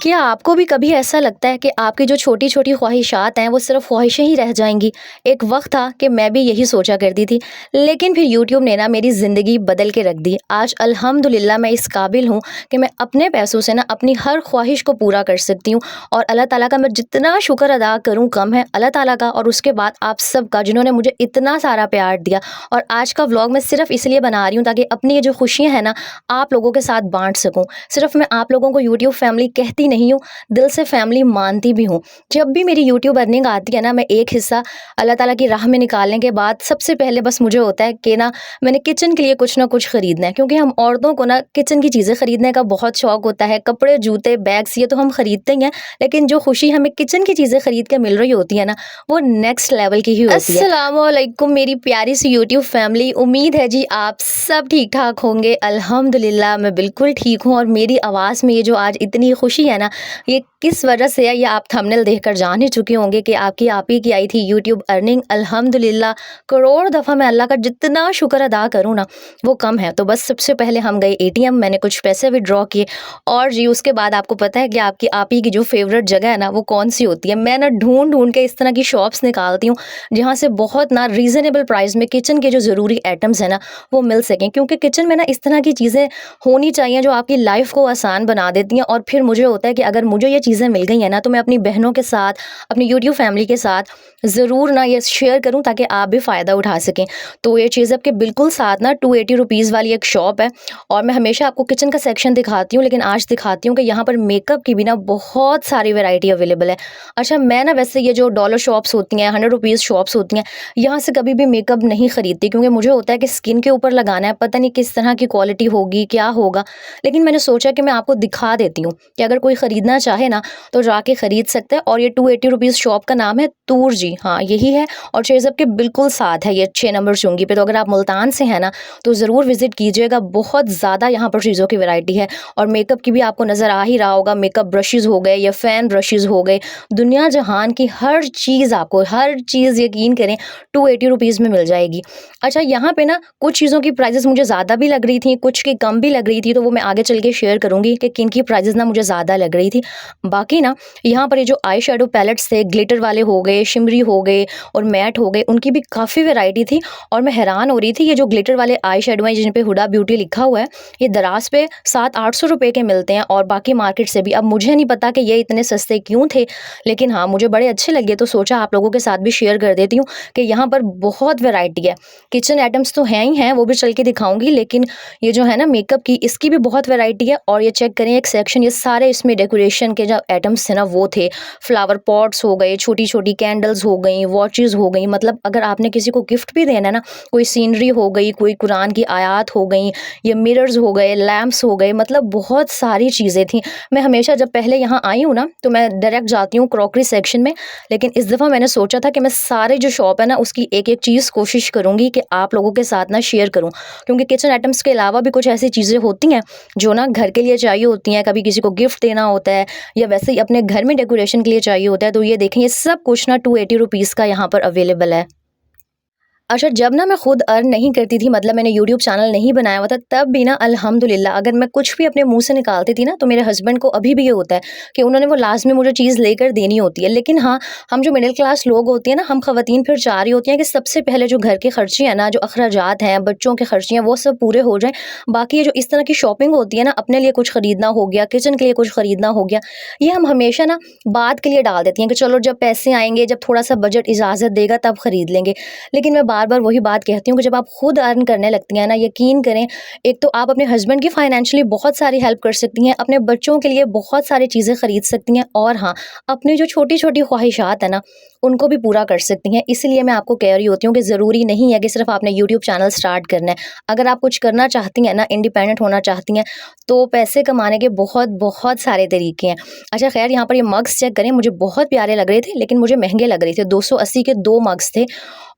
क्या आपको भी कभी ऐसा लगता है कि आपकी जो छोटी-छोटी ख्वाहिशात हैं, वो सिर्फ़ ख्वाहिशें ही रह जाएँगी? एक वक़्त था कि मैं भी यही सोचा करती थी, लेकिन फिर यूट्यूब ने ना मेरी ज़िंदगी बदल के रख दी। आज अल्हम्दुलिल्लाह मैं इस काबिल हूँ कि मैं अपने पैसों से ना अपनी हर ख्वाहिश को पूरा कर सकती हूँ और अल्लाह ताला का मैं जितना शुक्र अदा करूँ कम है। अल्लाह ताला का और उसके बाद आप सबका जिन्होंने मुझे इतना सारा प्यार दिया। और आज का व्लॉग मैं सिर्फ़ इसलिए बना रही हूँ ताकि अपनी ये जो खुशियाँ हैं ना, आप लोगों के साथ बाँट सकूँ। सिर्फ़ मैं आप लोगों को यूट्यूब फैमिली कहती नहीं हूँ, दिल से फैमिली मानती भी हूँ। जब भी मेरी यूट्यूब अर्निंग आती है ना, मैं एक हिस्सा अल्लाह ताला की राह में निकालने के बाद सबसे पहले बस मुझे होता है कि ना मैंने किचन के लिए कुछ ना कुछ खरीदना है, क्योंकि हम औरतों को ना किचन की चीज़ें खरीदने का बहुत शौक होता है। कपड़े, जूते, बैग्स ये तो हम खरीदते ही हैं, लेकिन जो खुशी हमें किचन की चीज़ें खरीद के मिल रही होती है ना, वो नेक्स्ट लेवल की ही होती है। अस्सलामुअलैकुम मेरी प्यारी सी यूट्यूब फैमिली, उम्मीद है जी आप सब ठीक-ठाक होंगे। अल्हम्दुलिल्लाह मैं बिल्कुल ठीक हूँ और मेरी आवाज़ में ये जो आज इतनी खुशी है ना, ये किस वजह से है ये आप थंबनेल देखकर जान ही चुके होंगे कि आपकी आप ही की आई थी यूट्यूब अर्निंग। अल्हम्दुलिल्लाह करोड़ दफ़ा मैं अल्लाह का जितना शुक्र अदा करूँ ना वो कम है। तो बस सबसे पहले हम गए एटीएम, मैंने कुछ पैसे विथड्रॉ किए और जी उसके बाद आपको पता है कि आपकी आप ही की जो फेवरेट जगह है ना वो कौन सी होती है। मैं ना ढूंढ के इस तरह की शॉप्स निकालती हूँ जहाँ से बहुत ना रीज़नेबल प्राइस में किचन के जो ज़रूरी आइटम्स हैं ना वो मिल सकें, क्योंकि किचन में ना इस तरह की चीज़ें होनी चाहिए जो आपकी लाइफ को आसान बना देती हैं। और फिर मुझे होता है कि अगर मुझे ये चीज़ें मिल गई हैं ना, तो मैं अपनी बहनों के साथ, अपनी यूट्यूब फैमिली के साथ ज़रूर ना ये शेयर करूँ ताकि आप भी फ़ायदा उठा सकें। तो ये चीज़ आपके बिल्कुल साथ ना 280 रुपीज़ वाली एक शॉप है और मैं हमेशा आपको किचन का सेक्शन दिखाती हूँ, लेकिन आज दिखाती हूँ कि यहाँ पर मेकअप की भी ना बहुत सारी वैरायटी अवेलेबल है। अच्छा, मैं ना वैसे ये जो डॉलर शॉप्स होती हैं, 100 रुपीज़ शॉप्स होती हैं, यहाँ से कभी भी मेकअप नहीं खरीदती, क्योंकि मुझे होता है कि स्किन के ऊपर लगाना है, पता नहीं किस तरह की क्वालिटी होगी, क्या होगा। लेकिन मैंने सोचा कि मैं आपको दिखा देती हूँ कि अगर कोई ख़रीदना चाहे ना तो जाके ख़रीद सकता है। और ये 280 रुपीज़ शॉप का नाम है तूर जी, हाँ यही है। और शेज़ब के बिल्कुल साथ है, ये 6 नंबर चुंगी पे। तो अगर आप मुल्तान से हैं ना तो ज़रूर विज़िट कीजिएगा। बहुत ज़्यादा यहाँ पर चीज़ों की वैरायटी है और मेकअप की भी आपको नज़र आ ही रहा होगा। मेकअप ब्रशेज़ हो गए या फ़ैन ब्रशेज़ हो गए, दुनिया जहान की हर चीज़ आपको, हर चीज़ यकीन करें 280 रुपीज़ में मिल जाएगी। अच्छा, यहाँ पे ना कुछ चीज़ों की प्राइसेस मुझे ज़्यादा भी लग रही थी, कुछ की कम भी लग रही थी, तो वो मैं आगे चल के शेयर करूँगी कि किन की प्राइसेस ना मुझे ज़्यादा लग रही थी। बाकी ना यहाँ पर ये जो आई शेडो पैलेट्स थे, ग्लिटर वाले हो गए, शिमरी हो गए और मैट हो गए, उनकी भी काफ़ी वैरायटी थी। और मैं हैरान हो रही थी, ये जो ग्लिटर वाले आई शेडो हैं जिन पे हुडा ब्यूटी लिखा हुआ है, ये दराज पे 700-800 रुपए के मिलते हैं और बाकी मार्केट से भी। अब मुझे नहीं पता कि ये इतने सस्ते क्यों थे, लेकिन हाँ मुझे बड़े अच्छे लगे तो सोचा आप लोगों के साथ भी शेयर कर देती हूँ कि यहाँ पर बहुत वैरायटी है। किचन आइटम्स तो हैं ही हैं, वो भी चल के दिखाऊंगी, लेकिन ये जो है ना मेकअप की, इसकी भी बहुत वैरायटी है। और ये चेक करें एक सेक्शन, ये सारे इसमें डेकोरेशन के जो आइटम्स थे ना वो थे। फ्लावर पॉट्स हो गए, छोटी छोटी कैंडल्स हो गई, वॉचेस हो गई, मतलब अगर आपने किसी को गिफ्ट भी देना है ना, कोई सीनरी हो गई, कोई कुरान की आयत हो गई, ये मिरर्स हो गए, लैम्प्स हो गए, मतलब बहुत सारी चीज़ें थी। मैं हमेशा जब पहले यहाँ आई हूँ ना तो मैं डायरेक्ट जाती हूँ क्रॉकरी सेक्शन में, लेकिन इस दफ़ा मैंने सोचा था कि मैं सारे जो शॉप है ना उसकी एक एक चीज़ कोशिश करूँगी कि आप लोगों के साथ ना शेयर करूँ, क्योंकि किचन आइटम्स के अलावा भी कुछ ऐसी चीज़ें होती हैं जो ना घर के लिए चाहिए होती हैं, कभी किसी को गिफ्ट देना होता है या वैसे ही अपने घर में डेकोरेशन के लिए चाहिए होता है। तो ये देखें, ये सब कुछ ना 280 रुपीज़ का यहाँ पर अवेलेबल है। अच्छा, जब ना मैं खुद अर्न नहीं करती थी, मतलब मैंने यूट्यूब चैनल नहीं बनाया हुआ था, तब भी ना अल्हम्दुलिल्लाह अगर मैं कुछ भी अपने मुँह से निकालती थी ना तो मेरे हस्बैंड को अभी भी ये होता है कि उन्होंने वो लाज़मी मुझे चीज़ लेकर देनी होती है। लेकिन हाँ, हम जो मिडिल क्लास लोग होते हैं ना, हम ख़वातीन फिर चाह रही होती हैं कि सबसे पहले जो घर के खर्चे हैं ना, जो अखराजात हैं, बच्चों के खर्चे हैं, वो सब पूरे हो जाएँ। बाकी ये जो इस तरह की शॉपिंग होती है ना, अपने लिए कुछ ख़रीदना हो गया, किचन के लिए कुछ ख़रीदना हो गया, ये हम हमेशा ना बाद के लिए डाल देती हैं कि चलो जब पैसे आएँगे, जब थोड़ा-सा बजट इजाज़त देगा तब खरीद लेंगे। लेकिन मैं बार-बार वही बात कहती हूँ कि जब आप खुद अर्न करने लगती हैं ना, यकीन करें, एक तो आप अपने हस्बैंड की फाइनेंशियली बहुत सारी हेल्प कर सकती हैं, अपने बच्चों के लिए बहुत सारी चीज़ें खरीद सकती हैं और हाँ, अपनी जो छोटी-छोटी ख्वाहिशात है ना, उनको भी पूरा कर सकती हैं। इसलिए मैं आपको कह रही होती हूँ कि ज़रूरी नहीं है कि सिर्फ़ आपने यूट्यूब चैनल स्टार्ट करना है। अगर आप कुछ करना चाहती हैं ना, इंडिपेंडेंट होना चाहती हैं, तो पैसे कमाने के बहुत सारे तरीके हैं। अच्छा ख़ैर, यहाँ पर ये मग्स चेक करें, मुझे बहुत प्यारे लग रहे थे, लेकिन मुझे महँगे लग रहे थे। 280 के 2 मग्स थे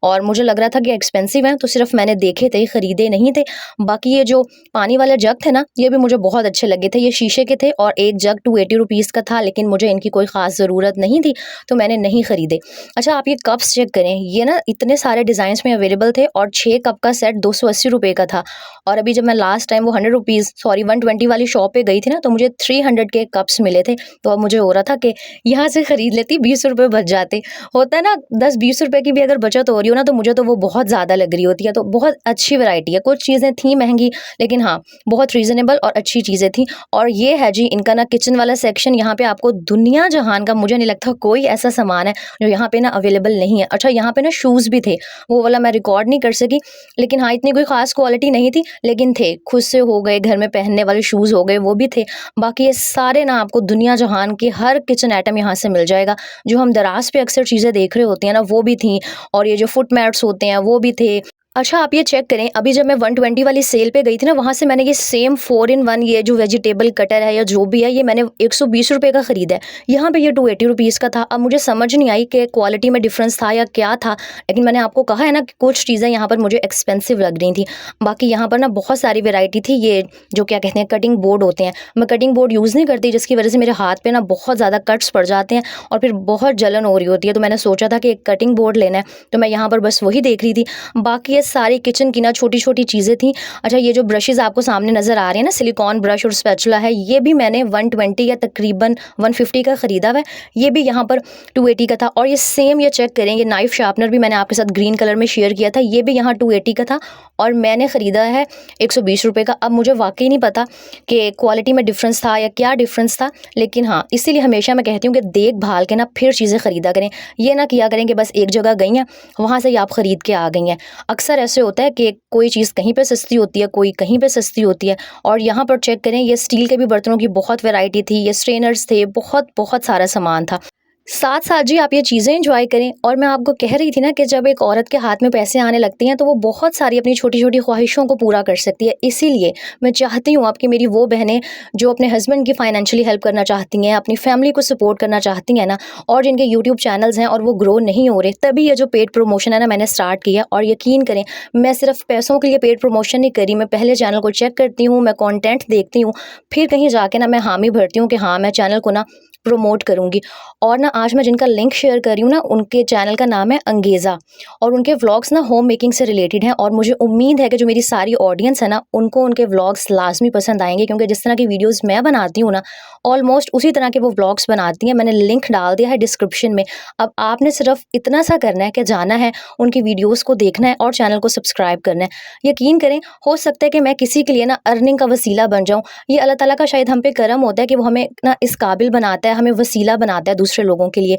और मुझे लग रहा था कि एक्सपेंसिव हैं, तो सिर्फ मैंने देखे थे, ख़रीदे नहीं थे। बाकी ये जो पानी वाले जग थे ना, ये भी मुझे बहुत अच्छे लगे थे। ये शीशे के थे और एक जग 280 रुपीज़ का था, लेकिन मुझे इनकी कोई ख़ास ज़रूरत नहीं थी, तो मैंने नहीं ख़रीदे। अच्छा, आप ये कप्स चेक करें, ये ना इतने सारे डिज़ाइंस में अवेलेबल थे और 6 कप का सेट 280 रुपये का था। और अभी जब मैं लास्ट टाइम वो 120 वाली शॉप पे गई थी ना, तो मुझे 300 के कप्स मिले थे। तो अब मुझे हो रहा था कि यहाँ से ख़रीद लेती, 20 रुपये बच जाते। होता है ना, 10-20 रुपये की भी अगर बचत हो रही हो ना, तो मुझे तो वो बहुत ज़्यादा लग रही होती है। तो बहुत अच्छी वैरायटी है, कुछ चीज़ें थी महंगी, लेकिन हाँ, बहुत रीज़नेबल और अच्छी चीज़ें थी। और ये है जी इनका ना किचन वाला सेक्शन। यहाँ पे आपको दुनिया जहान का मुझे नहीं लगता कोई ऐसा सामान है जो यहाँ पे ना अवेलेबल नहीं है। अच्छा, यहाँ पे ना शूज़ भी थे, वो वाला मैं रिकॉर्ड नहीं कर सकी, लेकिन हाँ, इतनी कोई ख़ास क्वालिटी नहीं थी, लेकिन थे। खुद से हो गए, घर में पहनने वाले शूज़ हो गए, वो भी थे। बाकी ये सारे ना आपको दुनिया जहान के हर किचन आइटम यहाँ से मिल जाएगा। जो हम दराज़ पे अक्सर चीज़ें देख रहे होते हैं ना, वो भी थी। और ये जो फुट मैट्स होते हैं, वो भी थे। अच्छा, आप ये चेक करें, अभी जब मैं 120 वाली सेल पे गई थी ना, वहाँ से मैंने ये सेम 4 इन 1 ये जो वेजिटेबल कटर है या जो भी है, ये मैंने 120 रुपये का ख़रीदा है। यहाँ पे ये 280 रुपीज़ का था। अब मुझे समझ नहीं आई कि क्वालिटी में डिफ़रेंस था या क्या था, लेकिन मैंने आपको कहा है ना कि कुछ चीज़ें यहाँ पर मुझे एक्सपेंसिव लग रही थी। बाकी यहाँ पर ना बहुत सारी वैरायटी थी। ये जो क्या कहते हैं, कटिंग बोर्ड होते हैं, मैं कटिंग बोर्ड यूज़ नहीं करती, जिसकी वजह से मेरे हाथ पे ना बहुत ज़्यादा कट्स पड़ जाते हैं और फिर बहुत जलन हो रही होती है। तो मैंने सोचा था कि एक कटिंग बोर्ड लेना है, तो मैं यहाँ पर बस वही देख रही थी। बाकी ये सारी किचन की ना छोटी-छोटी चीज़ें थी। अच्छा, ये जो ब्रशेज़ आपको सामने नज़र आ रहे हैं ना, सिलिकॉन ब्रश और स्पैचुला है, ये भी मैंने 120 या तकरीबन 150 का ख़रीदा हुआ है। ये भी यहाँ पर 280 का था। और ये सेम, ये चेक करें, ये नाइफ़ शार्पनर भी मैंने आपके साथ ग्रीन कलर में शेयर किया था, ये भी यहाँ 280 का था और मैंने ख़रीदा है 120 रुपये का। अब मुझे वाक़ई नहीं पता कि क्वालिटी में डिफ़रेंस था या क्या डिफ़रेंस था, लेकिन हाँ, इसीलिए हमेशा मैं कहती हूँ कि देख-भाल के ना फिर चीज़ें ख़रीदा करें। ये ना किया करें कि बस एक जगह गई हैं, वहाँ से ही आप ख़रीद के आ गई हैं। अक्सर ऐसे होता है कि कोई चीज़ कहीं पे सस्ती होती है, कोई कहीं पे सस्ती होती है। और यहाँ पर चेक करें, ये स्टील के भी बर्तनों की बहुत वैरायटी थी, ये स्ट्रेनर्स थे, बहुत सारा सामान था। साथ-साथ जी आप ये चीज़ें एन्जॉय करें। और मैं आपको कह रही थी ना कि जब एक औरत के हाथ में पैसे आने लगते हैं, तो वो बहुत सारी अपनी छोटी-छोटी ख्वाहिशों को पूरा कर सकती है। इसीलिए मैं चाहती हूँ आपकी मेरी वो बहनें जो अपने हस्बैंड की फाइनेंशियली हेल्प करना चाहती हैं, अपनी फैमिली को सपोर्ट करना चाहती हैं ना, और जिनके यूट्यूब चैनल्स हैं और वो ग्रो नहीं हो रहे, तभी ये जो पेड प्रमोशन है ना मैंने स्टार्ट किया। और यकीन करें, मैं सिर्फ पैसों के लिए पेड प्रमोशन नहीं कर रही, मैं पहले चैनल को चेक करती हूँ, मैं कंटेंट देखती हूँ, फिर कहीं जाके ना मैं हामी भरती हूँ कि हाँ, मैं चैनल को ना प्रमोट करूँगी। और ना आज मैं जिनका लिंक शेयर कर रही हूँ ना, उनके चैनल का नाम है अंगेज़ा, और उनके व्लॉग्स ना होम मेकिंग से रिलेटेड हैं। और मुझे उम्मीद है कि जो मेरी सारी ऑडियंस है ना, उनको उनके व्लॉग्स लाज़मी पसंद आएँगे, क्योंकि जिस तरह की वीडियोज़ मैं बनाती हूँ ना, ऑलमोस्ट उसी तरह के वो व्लॉग्स बनाती हैं। मैंने लिंक डाल दिया है डिस्क्रिप्शन में। अब आपने सिर्फ इतना सा करना है कि जाना है, उनकी वीडियोज़ को देखना है और चैनल को सब्सक्राइब करना है। यकीन करें, हो सकता है कि मैं किसी के लिए ना अर्निंग का वसीला बन जाऊँ। ये अल्लाह ताला का शायद हम पे करम होता है कि वो हमें ना इस काबिल बनाता है, हमें वसीला बनाता है दूसरे लोगों के लिए।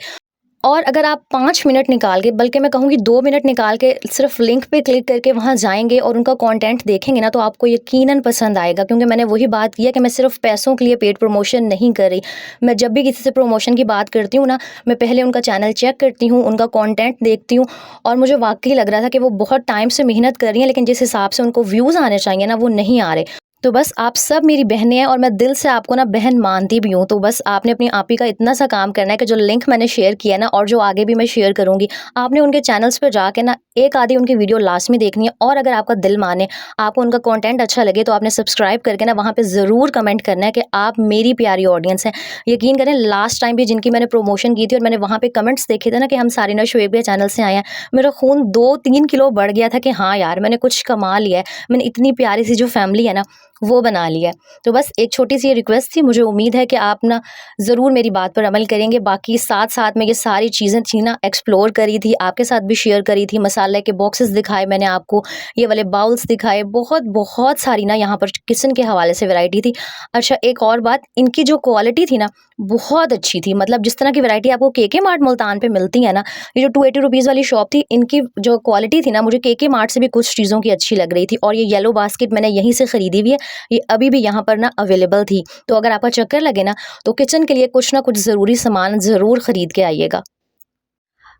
और अगर आप 5 मिनट निकाल के, बल्कि मैं कहूँगी 2 मिनट निकाल के, सिर्फ लिंक पे क्लिक करके वहाँ जाएँगे और उनका कंटेंट देखेंगे ना, तो आपको यकीनन पसंद आएगा। क्योंकि मैंने वही बात की है कि मैं सिर्फ पैसों के लिए पेड प्रमोशन नहीं कर रही। मैं जब भी किसी से प्रमोशन की बात करती हूँ ना, मैं पहले उनका चैनल चेक करती हूँ, उनका कंटेंट देखती हूँ, और मुझे वाक़ई लग रहा था कि वो बहुत टाइम से मेहनत कर रही हैं, लेकिन जिस हिसाब से उनको व्यूज़ आने चाहिए ना, वो नहीं आ रहे। तो बस आप सब मेरी बहनें हैं और मैं दिल से आपको ना बहन मानती भी हूँ। तो बस आपने अपनी आपी का इतना सा काम करना है कि जो लिंक मैंने शेयर किया है ना, और जो आगे भी मैं शेयर करूँगी, आपने उनके चैनल्स पे जाके ना एक आधी उनकी वीडियो लास्ट में देखनी है। और अगर आपका दिल माने, आपको उनका कंटेंट अच्छा लगे, तो आपने सब्सक्राइब करके ना वहाँ पे ज़रूर कमेंट करना है कि आप मेरी प्यारी ऑडियंस हैं। यकीन करें, लास्ट टाइम भी जिनकी मैंने प्रमोशन की थी और मैंने वहाँ पे कमेंट्स देखे थे ना कि हम सारिना शुएब के चैनल से आए हैं, मेरा खून 2-3 किलो बढ़ गया था कि हाँ यार, मैंने कुछ कमा लिया है, मैंने इतनी प्यारी सी जो फैमिली है ना, वो बना लिया है। तो बस एक छोटी सी ये रिक्वेस्ट थी, मुझे उम्मीद है कि आप ना ज़रूर मेरी बात पर अमल करेंगे। बाकी साथ-साथ में ये सारी चीज़ें थी ना, एक्सप्लोर करी थी, आपके साथ भी शेयर करी थी। मसाले के बॉक्सेस दिखाए मैंने आपको, ये वाले बाउल्स दिखाए, बहुत सारी ना यहाँ पर किचन के हवाले से वैरायटी थी। अच्छा, एक और बात, इनकी जो क्वालिटी थी ना, बहुत अच्छी थी। मतलब जिस तरह की वैरायटी आपको केके मार्ट मुल्तान पे मिलती है ना, ये जो 280 रुपीज़ वाली शॉप थी, इनकी जो क्वालिटी थी ना, मुझे केके मार्ट से भी कुछ चीज़ों की अच्छी लग रही थी। और ये येलो बास्केट मैंने यहीं से ख़रीदी हुई है, ये अभी भी यहाँ पर ना अवेलेबल थी। तो अगर आपका चक्कर लगे ना, तो किचन के लिए कुछ ना कुछ ज़रूरी सामान ज़रूर ख़रीद के आइएगा।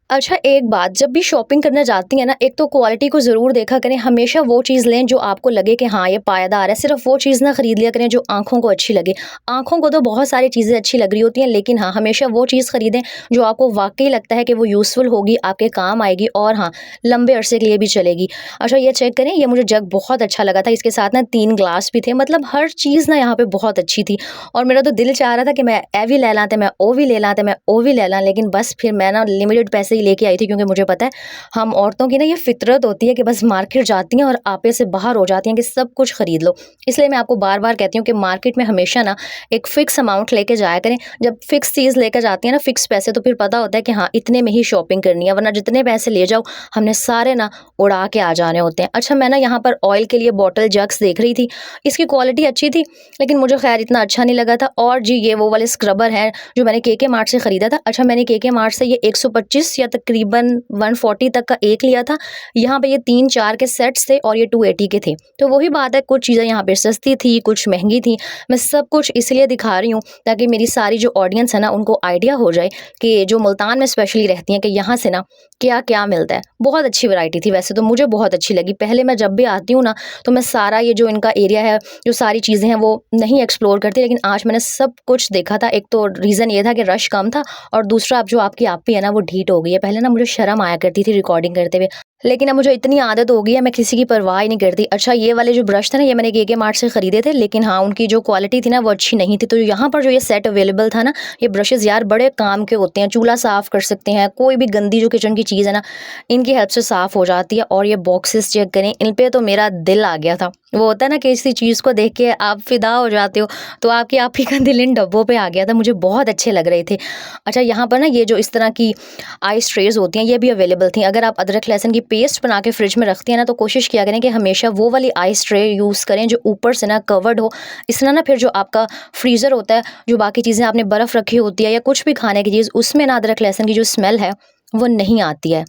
अच्छा, एक बात, जब भी शॉपिंग करने जाती हैं ना, एक तो क्वालिटी को ज़रूर देखा करें, हमेशा वो चीज़ लें जो आपको लगे कि हाँ, ये पायदार है, सिर्फ़ वो चीज़ ना खरीद लिया करें जो आँखों को अच्छी लगे। आँखों को तो बहुत सारी चीज़ें अच्छी लग रही होती हैं, लेकिन हाँ, हमेशा वो चीज़ खरीदें जो आपको वाक़ई लगता है कि वो यूज़फुल होगी, आपके काम आएगी और हाँ, लंबे अरसे के लिए भी चलेगी। अच्छा, ये चेक करें, ये मुझे जग बहुत अच्छा लगा था, इसके साथ ना 3 ग्लास भी थे, मतलब हर चीज़ ना यहाँ पे बहुत अच्छी थी और मेरा तो दिल चाह रहा था कि मैं ए भी ले ला ते, मैं ओ भी ले ला ते, मैं ओ भी ले ला, लेकिन बस फिर मैं ना लिमिटेड पैसे ही लेके आई थी क्योंकि मुझे पता है हम औरतों की ना ये फितरत होती है कि बस मार्केट जाती हैं और आपे से बाहर हो जाती हैं कि सब कुछ खरीद लो। इसलिए मैं आपको बार-बार कहती हूँ कि मार्केट में हमेशा ना एक फ़िक्स अमाउंट लेके जाया करें। जब फ़िक्स चीज़ लेकर जाती हैं ना, फ़िक्स पैसे, तो फिर पता होता है कि हाँ, इतने में ही शॉपिंग करनी है, वरना जितने पैसे ले जाओ हमने सारे ना उड़ा के आ जाने होते हैं। अच्छा, मैं ना यहाँ पर ऑयल के लिए बॉटल जग्स देख रही थी। इसकी क्वालिटी अच्छी थी, लेकिन मुझे ख़ैर इतना अच्छा नहीं लगा था। और जी, ये वो वाले स्क्रबर हैं जो मैंने केके मार्ट से ख़रीदा था। अच्छा, मैंने केके मार्ट से ये 125 या तकरीबन 140 तक का एक लिया था। यहाँ पे ये 3-4 के सेट्स थे और ये 280 के थे। तो वही बात है, कुछ चीज़ें यहाँ पे सस्ती थी, कुछ महँगी थी। मैं सब कुछ इसलिए दिखा रही हूँ ताकि मेरी सारी जो ऑडियंस है ना, उनको आइडिया हो जाए कि जो मुल्तान में स्पेशली रहती हैं कि यहाँ से ना क्या-क्या मिलता है। बहुत अच्छी वैरायटी थी, वैसे तो मुझे बहुत अच्छी लगी। पहले मैं जब भी आती हूँ ना, तो मैं सारा ये जो इनका एरिया है, जो सारी चीज़ें हैं, वो नहीं एक्सप्लोर करती, लेकिन आज मैंने सब कुछ देखा था। एक तो रीज़न ये था कि रश कम था और दूसरा, अब जो आपकी आपी है ना, वो ढीठ हो गई है। पहले ना मुझे शर्म आया करती थी रिकॉर्डिंग करते हुए, लेकिन अब मुझे इतनी आदत हो गई है, मैं किसी की परवाह ही नहीं करती। अच्छा, ये वाले जो ब्रश थे ना, ये मैंने केके मार्ट से खरीदे थे, लेकिन हाँ, उनकी जो क्वालिटी थी ना, वो अच्छी नहीं थी। तो यहाँ पर जो ये सेट अवेलेबल था ना, ये ब्रशेज़ यार बड़े काम के होते हैं। चूल्हा साफ़ कर सकते हैं, कोई भी गंदी जो किचन की चीज़ है ना, इनकी हेल्प से साफ़ हो जाती है। और ये बॉक्सेस चेक करें, इन पे तो मेरा दिल आ गया था। वो होता है ना, किसी चीज़ को देख के आप फ़िदा हो जाते हो, तो आपकी आप ही का दिल इन डब्बों पे आ गया था। मुझे बहुत अच्छे लग रहे थे। अच्छा, यहाँ पर ना ये जो इस तरह की आइस ट्रेज़ होती हैं, ये भी अवेलेबल थी। अगर आप अदरक लहसुन की पेस्ट बना के फ्रिज में रखती हैं ना, तो कोशिश किया करें कि हमेशा वो वाली आइस ट्रे यूज़ करें जो ऊपर से ना कवर्ड हो। इससे ना फिर जो आपका फ्रीज़र होता है, जो बाकी चीज़ें आपने बर्फ़ रखी होती है या कुछ भी खाने की चीज़, उसमें ना अदरक लहसुन की जो स्मेल है, वो नहीं आती है।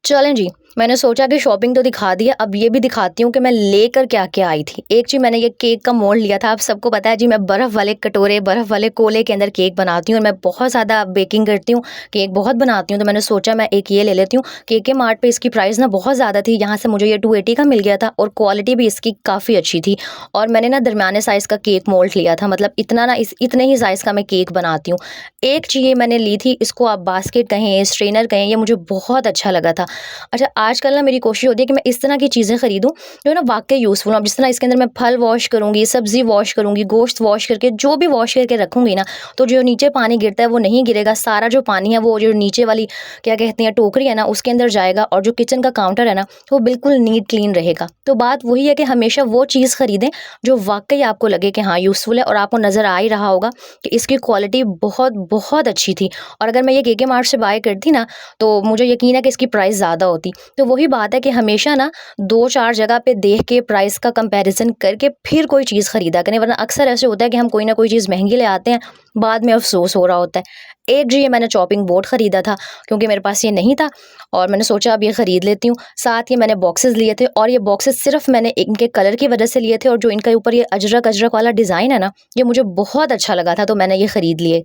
चलें जी, मैंने सोचा कि शॉपिंग तो दिखा दी है, अब ये भी दिखाती हूँ कि मैं लेकर क्या-क्या आई थी। एक जी, मैंने ये केक का मोल्ड लिया था। आप सबको पता है जी, मैं बर्फ़ वाले कटोरे, बर्फ़ वाले कोले के अंदर केक बनाती हूँ और मैं बहुत ज़्यादा बेकिंग करती हूँ, केक बहुत बनाती हूँ, तो मैंने सोचा मैं एक ये ले लेती हूँ। केके मार्ट पे इसकी प्राइस ना बहुत ज़्यादा थी, यहाँ से मुझे ये 280 का मिल गया था और क्वालिटी भी इसकी काफ़ी अच्छी थी। और मैंने ना दरमियाने साइज़ का केक मोल्ड लिया था, मतलब इतना ना, इस इतने ही साइज़ का मैं केक बनाती हूँ। एक चीज़ ये मैंने ली थी, इसको आप बास्केट कहें, स्ट्रेनर कहें, ये मुझे बहुत अच्छा लगा था। अच्छा, आजकल ना मेरी कोशिश होती है कि मैं इस तरह की चीज़ें खरीदूँ जो ना वाक़ई यूज़फुल हो। अब जिस तरह इसके अंदर मैं फल वॉश करूँगी, सब्ज़ी वॉश करूँगी, गोश्त वॉश करके, जो भी वॉश करके रखूँगी ना, तो जो नीचे पानी गिरता है वो नहीं गिरेगा। सारा जो पानी है वो जो नीचे वाली क्या कहते हैं टोकरी है ना, उसके अंदर जाएगा और जो किचन का काउंटर है ना, वो बिल्कुल नीट क्लीन रहेगा। तो बात वही है कि हमेशा वो चीज़ खरीदें जो वाक़ई आपको लगे कि हाँ, यूज़फुल है और आपको नज़र आ ही रहा होगा कि इसकी क्वालिटी बहुत, बहुत अच्छी थी। और अगर मैं ये केके मार्ट से बाय करती ना, तो मुझे यकीन है कि इसकी प्राइस ज़्यादा होती। तो वही बात है कि हमेशा ना 2-4 जगह पे देख के प्राइस का कंपैरिज़न करके फिर कोई चीज़ खरीदा करें, वरना अक्सर ऐसे होता है कि हम कोई ना कोई चीज़ महँगी ले आते हैं, बाद में अफ़सोस हो रहा होता है। एक जी, ये मैंने चॉपिंग बोर्ड खरीदा था क्योंकि मेरे पास ये नहीं था और मैंने सोचा अब ये खरीद लेती हूँ। साथ ही मैंने बॉक्सेस लिए थे और ये बॉक्सेस सिर्फ़ मैंने इनके कलर की वजह से लिए थे और जो इनके ऊपर ये अजरक-अजरक वाला डिज़ाइन है ना, ये मुझे बहुत अच्छा लगा था, तो मैंने ये खरीद लिए।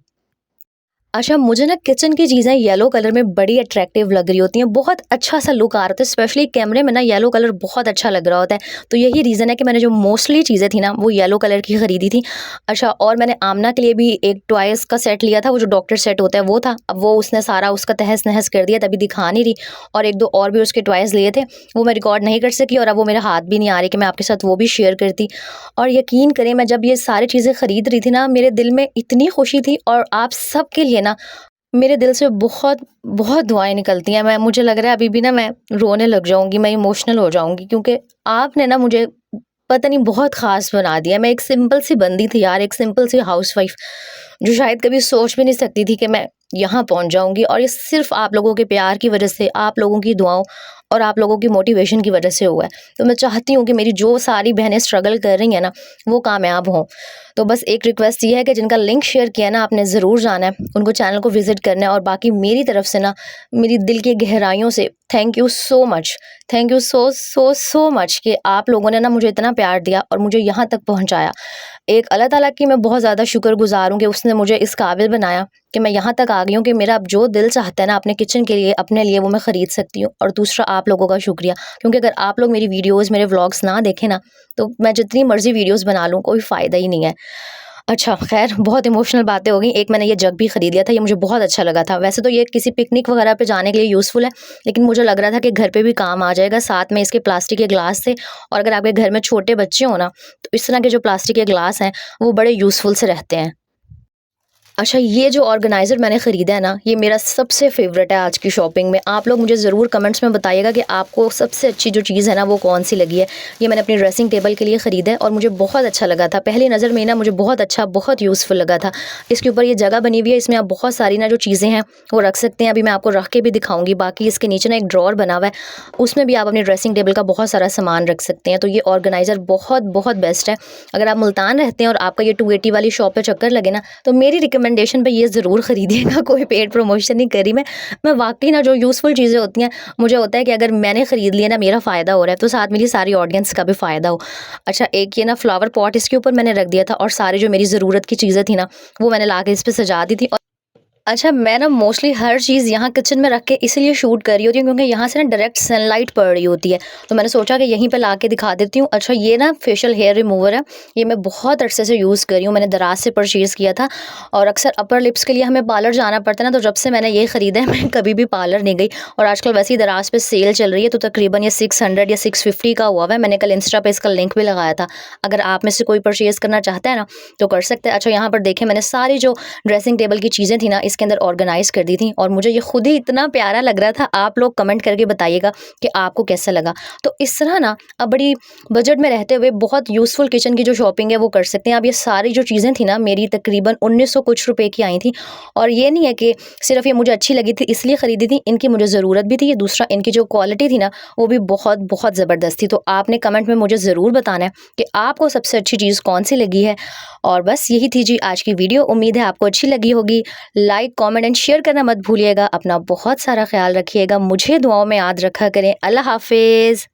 अच्छा, मुझे ना किचन की चीज़ें येलो कलर में बड़ी अट्रैक्टिव लग रही होती हैं, बहुत अच्छा-सा लुक आ रहा था, स्पेशली कैमरे में ना येलो कलर बहुत अच्छा लग रहा होता है। तो यही रीज़न है कि मैंने जो मोस्टली चीज़ें थी ना, वो येलो कलर की खरीदी थी। अच्छा, और मैंने आमना के लिए भी एक टॉयज़ का सेट लिया था, वो जो डॉक्टर सेट होता है वो था। अब वो उसने सारा उसका तहस-नहस कर दिया, तभी दिखा नहीं रही। और 1-2 और भी उसके टॉयज़ लिए थे, वो मैं रिकॉर्ड नहीं कर सकी और अब वो मेरे हाथ भी नहीं आ रही कि मैं आपके साथ वो भी शेयर करती। और यकीन करें, मैं जब ये सारी चीज़ें खरीद रही थी ना, मेरे दिल में इतनी खुशी थी और आप सबके लिए ना मेरे दिल से बहुत, बहुत दुआएँ निकलती हैं। मैं मुझे लग रहा है अभी भी ना मैं रोने लग जाऊँगी, मैं इमोशनल हो जाऊँगी क्योंकि आपने ना मुझे पता नहीं बहुत ख़ास बना दिया। मैं एक सिंपल सी बंदी थी यार, एक सिंपल सी हाउसवाइफ़ जो शायद कभी सोच भी नहीं सकती थी कि मैं यहाँ पहुँच जाऊँगी और ये सिर्फ़ आप लोगों के प्यार की वज़ह से, आप लोगों की दुआओं और आप लोगों की मोटिवेशन की वज़ह से हुआ है। तो मैं चाहती हूँ कि मेरी जो सारी बहनें स्ट्रगल कर रही हैं ना, वो कामयाब हों। तो बस एक रिक्वेस्ट ये है कि जिनका लिंक शेयर किया है ना, आपने ज़रूर जाना है, उनको चैनल को विज़िट करना है और बाकी मेरी तरफ से ना, मेरी दिल की गहराइयों से thank you so much. Thank you so, so, so much कि आप लोगों ने ना मुझे इतना प्यार दिया और मुझे यहाँ तक पहुँचाया। एक अल्लाह ताला की मैं बहुत ज़्यादा शुक्रगुज़ार हूँ कि उसने मुझे इस काबिल बनाया कि मैं यहाँ तक आ गई हूँ कि मेरा अब जो दिल चाहता है ना अपने किचन के लिए, अपने लिए, वो मैं ख़रीद सकती हूँ। और दूसरा आप लोगों का शुक्रिया, क्योंकि अगर आप लोग मेरी वीडियोज़, मेरे व्लॉग्स ना देखें ना, तो मैं जितनी मर्ज़ी वीडियोज़ बना लूँ, कोई फ़ायदा ही नहीं है। अच्छा ख़ैर, बहुत इमोशनल बातें हो गई। एक मैंने ये जग भी ख़रीद लिया था, ये मुझे बहुत अच्छा लगा था। वैसे तो ये किसी पिकनिक वगैरह पे जाने के लिए यूज़फुल है, लेकिन मुझे लग रहा था कि घर पे भी काम आ जाएगा। साथ में इसके प्लास्टिक के ग्लास थे, और अगर आपके घर में छोटे बच्चे हों ना, तो इस तरह के जो प्लास्टिक के ग्लास हैं, वो बड़े यूज़फुल से रहते हैं। अच्छा, ये जो ऑर्गेनाइज़र मैंने ख़रीदा है ना, ये मेरा सबसे फ़ेवरेट है आज की शॉपिंग में। आप लोग मुझे ज़रूर कमेंट्स में बताइएगा कि आपको सबसे अच्छी जो चीज़ है ना, वो कौन-सी लगी है। ये मैंने अपनी ड्रेसिंग टेबल के लिए ख़रीदा है और मुझे बहुत अच्छा लगा था। पहली नज़र में ना मुझे बहुत अच्छा, बहुत यूज़फुल लगा था। इसके ऊपर ये जगह बनी हुई है, इसमें आप बहुत सारी ना जो चीज़ें हैं, वो रख सकते हैं। अभी मैं आपको रख के भी दिखाऊँगी। बाकी इसके नीचे ना एक ड्रॉअर बना हुआ है, उसमें भी आप अपनी ड्रेसिंग टेबल का बहुत सारा सामान रख सकते हैं। तो ये ऑर्गेनाइज़र बहुत, बहुत बेस्ट है। अगर आप मुल्तान रहते हैं और आपका ये 280 वाली शॉप पे चक्कर लगे ना, तो मेरी रिकमेंडेशन पे ये ज़रूर ख़रीदिएगा। कोई पेड प्रमोशन नहीं कर रही मैं वाक़ई ना जो यूज़फुल चीज़ें होती हैं, मुझे होता है कि अगर मैंने ख़रीद लिया ना, मेरा फ़ायदा हो रहा है, तो साथ मेरी सारी ऑडियंस का भी फ़ायदा हो। अच्छा, एक ये ना फ्लावर पॉट इसके ऊपर मैंने रख दिया था, और सारी जो मेरी ज़रूरत की चीज़ें थी ना, वो मैंने ला के इस पे सजा दी थी। अच्छा, मैं ना मोस्टली हर चीज़ यहाँ किचन में रख के इसलिए शूट कर रही होती हूँ क्योंकि यहाँ से ना डायरेक्ट सनलाइट पड़ रही होती है, तो मैंने सोचा कि यहीं पे ला के दिखा देती हूँ। अच्छा, ये ना फेशियल हेयर रिमूवर है, ये मैं बहुत अरसे से यूज़ कर रही हूँ। मैंने दराज से परचेज़ किया था, और अक्सर अपर लिप्स के लिए हमें पार्लर जाना पड़ता है ना, तो जब से मैंने ये ख़रीदा है मैं कभी भी पार्लर नहीं गई। और आजकल वैसे ही दराज पे सेल चल रही है, तो तकरीबन ये 600 या 650 का हुआ है। मैंने कल इंस्टा पे इसका लिंक भी लगाया था। अगर आप में से कोई परचेज़ करना चाहता है ना, तो कर सकते हैं। अच्छा, यहाँ पर देखें, मैंने सारी जो ड्रेसिंग टेबल की चीज़ें थी ना, इसके अंदर ऑर्गेनाइज़ कर दी थी, और मुझे ये खुद ही इतना प्यारा लग रहा था। आप लोग कमेंट करके बताइएगा कि आपको कैसा लगा। तो इस तरह ना अब बड़ी बजट में रहते हुए बहुत यूज़फुल किचन की जो शॉपिंग है वो कर सकते हैं। अब ये सारी जो चीज़ें थी ना, मेरी तकरीबन 1900 कुछ रुपए की आई थी, और ये नहीं है कि सिर्फ ये मुझे अच्छी लगी थी इसलिए ख़रीदी थी, इनकी मुझे ज़रूरत भी थी। ये दूसरा, इनकी जो क्वालिटी थी ना, वो भी बहुत बहुत ज़बरदस्त थी। तो आपने कमेंट में मुझे ज़रूर बताना है कि आपको सबसे अच्छी चीज़ कौन सी लगी है। और बस यही थी जी आज की वीडियो। उम्मीद है आपको अच्छी लगी होगी। लाइक, कमेंट एंड शेयर करना मत भूलिएगा। अपना बहुत सारा ख्याल रखिएगा। मुझे दुआओं में याद रखा करें। अल्लाह हाफ़िज़।